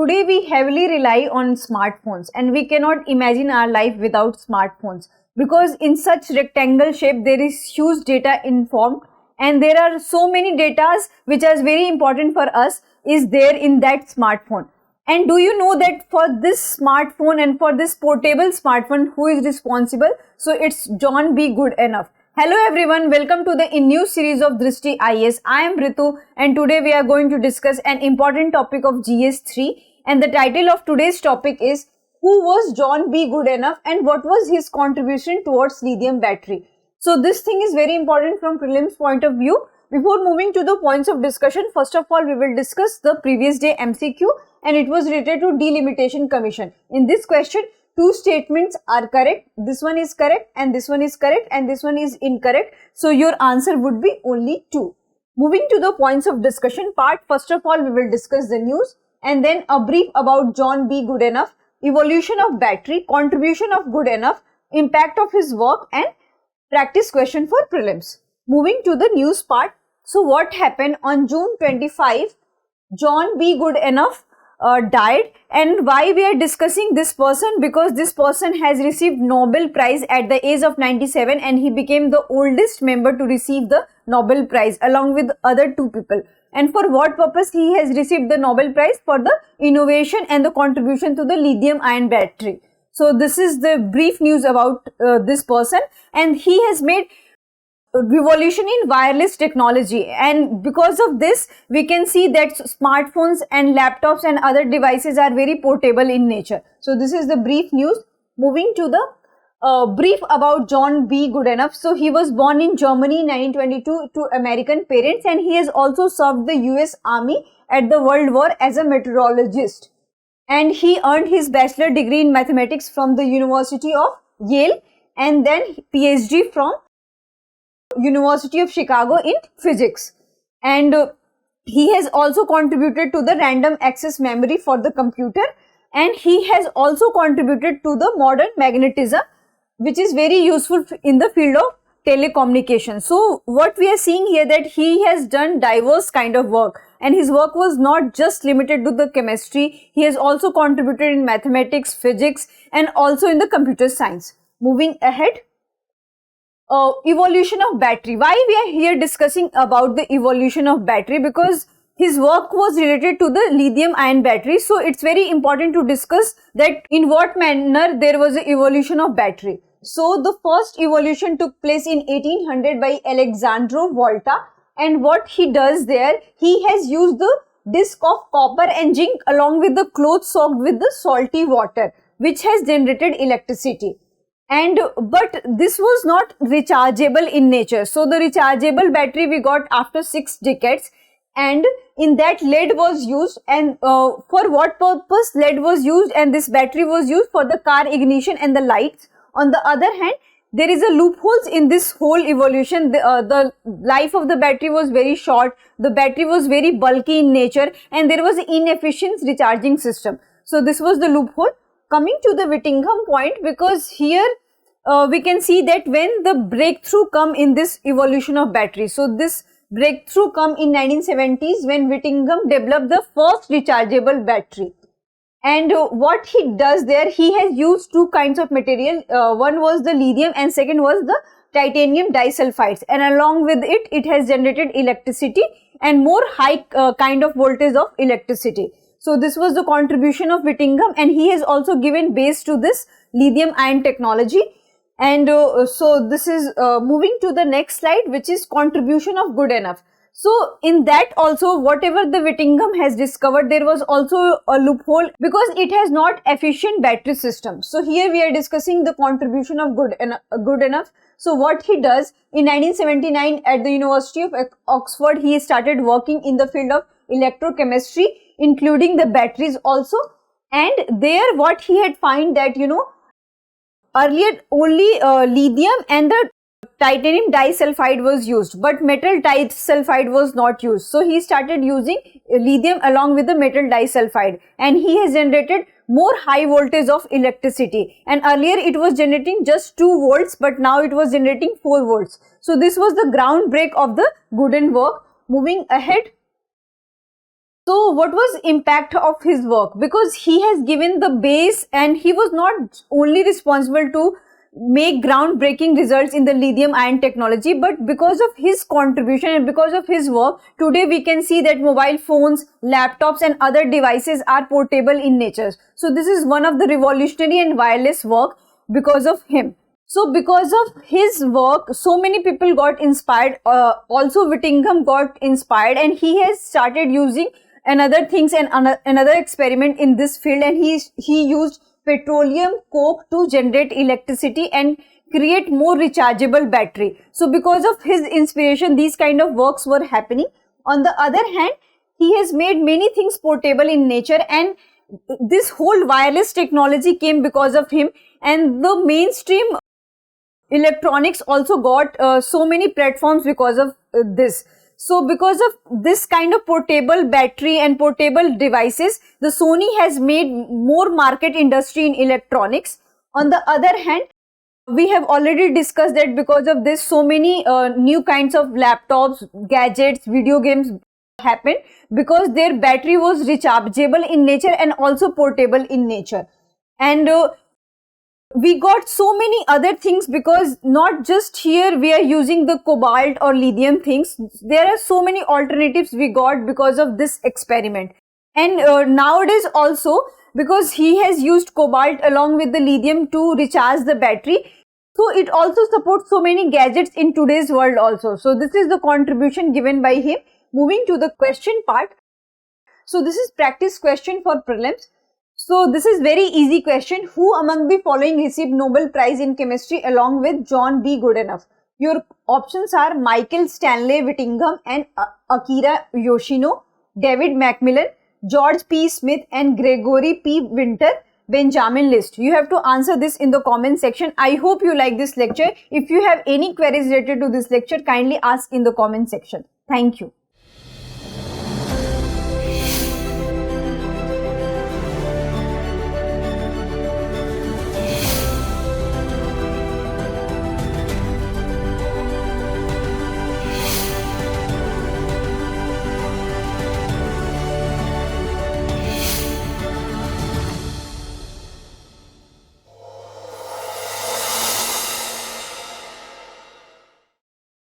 today we heavily rely on smartphones and we cannot imagine our life without smartphones, because in such rectangle shape there is huge data informed, and there are so many datas which are very important for us is there in that smartphone. And do you know that for this smartphone and for this portable smartphone, who is responsible? So it's John B. Goodenough. Hello everyone, welcome to the new series of Drishti IAS. I am Ritu and today we are going to discuss an important topic of GS3, and the title of today's topic is who was John B. Goodenough and what was his contribution towards lithium battery. So this thing is very important from prelims point of view. Before moving to the points of discussion, first of all we will discuss the previous day MCQ, and it was related to Delimitation Commission. In this question, two statements are correct. This one is correct and this one is correct and this one is incorrect. So your answer would be only 2. Moving to the points of discussion part, first of all we will discuss the news and then a brief about John B. Goodenough, evolution of battery, contribution of Goodenough, impact of his work, and practice question for prelims. Moving to the news part. So what happened on June 25? John B. Goodenough died, and why we are discussing this person? Because this person has received Nobel Prize at the age of 97 and he became the oldest member to receive the Nobel Prize along with other 2 people. And for what purpose he has received the Nobel Prize? For the innovation and the contribution to the lithium ion battery. So this is the brief news about this person, and he has made revolution in wireless technology, and because of this we can see that smartphones and laptops and other devices are very portable in nature. So this is the brief news. Moving to the brief about John B. Goodenough. So he was born in Germany in 1922 to American parents, and he has also served the US Army at the World War as a meteorologist, and he earned his bachelor degree in mathematics from the University of Yale and then PhD from University of Chicago in physics. And he has also contributed to the random access memory for the computer, and he has also contributed to the modern magnetism, which is very useful in the field of telecommunication. So what we are seeing here, that he has done diverse kind of work, and his work was not just limited to the chemistry. He has also contributed in mathematics, physics, and also in the computer science. Moving ahead. Evolution of battery. Why we are here discussing about the evolution of battery? Because his work was related to the lithium ion battery. So it's very important to discuss that in what manner there was an evolution of battery. So the first evolution took place in 1800 by Alessandro Volta, and what he does there, he has used the disc of copper and zinc along with the cloth soaked with the salty water, which has generated electricity. And but this was not rechargeable in nature. So the rechargeable battery we got after 6 decades, and in that lead was used. And for what purpose lead was used? And this battery was used for the car ignition and the lights. On the other hand, there is a loopholes in this whole evolution. The life of the battery was very short, the battery was very bulky in nature, and there was an inefficient recharging system. So this was the loophole. Coming to the Whittingham point, because here we can see that when the breakthrough come in this evolution of battery. So this breakthrough come in 1970s when Whittingham developed the first rechargeable battery. And what he does there, he has used 2 kinds of material. One was the lithium and second was the titanium disulfides, and along with it, it has generated electricity and more high kind of voltage of electricity. So this was the contribution of Whittingham, and he has also given base to this lithium ion technology. And so this is moving to the next slide, which is contribution of Goodenough. So in that also, whatever the Whittingham has discovered, there was also a loophole because it has not efficient battery system. So here we are discussing the contribution of Goodenough. So what he does, in 1979 at the University of Oxford, he started working in the field of electrochemistry, including the batteries also. And there what he had find that, earlier only lithium and the titanium disulfide was used, but metal disulfide was not used. So he started using lithium along with the metal disulfide, and he has generated more high voltage of electricity. And earlier it was generating just 2 volts, but now it was generating 4 volts. So this was the ground break of the Goodenough work. Moving ahead. So what was impact of his work? Because he has given the base, and he was not only responsible to make groundbreaking results in the lithium ion technology, but because of his contribution and because of his work, today we can see that mobile phones, laptops and other devices are portable in nature. So this is one of the revolutionary and wireless work because of him. So because of his work, so many people got inspired. Also Whittingham got inspired, and he has started using another things and another experiment in this field, and he used petroleum coke to generate electricity and create more rechargeable battery. So because of his inspiration, these kind of works were happening. On the other hand, he has made many things portable in nature, and this whole wireless technology came because of him. And the mainstream electronics also got so many platforms because of this. So because of this kind of portable battery and portable devices, the Sony has made more market industry in electronics. On the other hand, we have already discussed that because of this, so many new kinds of laptops, gadgets, video games happened because their battery was rechargeable in nature and also portable in nature. And we got so many other things, because not just here we are using the cobalt or lithium things. There are so many alternatives we got because of this experiment. And nowadays also, because he has used cobalt along with the lithium to recharge the battery, so it also supports so many gadgets in today's world also. So this is the contribution given by him. Moving to the question part. So this is practice question for prelims. So this is very easy question. Who among the following received Nobel Prize in Chemistry along with John B. Goodenough? Your options are Michael Stanley Whittingham and Akira Yoshino, David Macmillan, George P. Smith and Gregory P. Winter, Benjamin List. You have to answer this in the comment section. I hope you like this lecture. If you have any queries related to this lecture, kindly ask in the comment section. Thank you.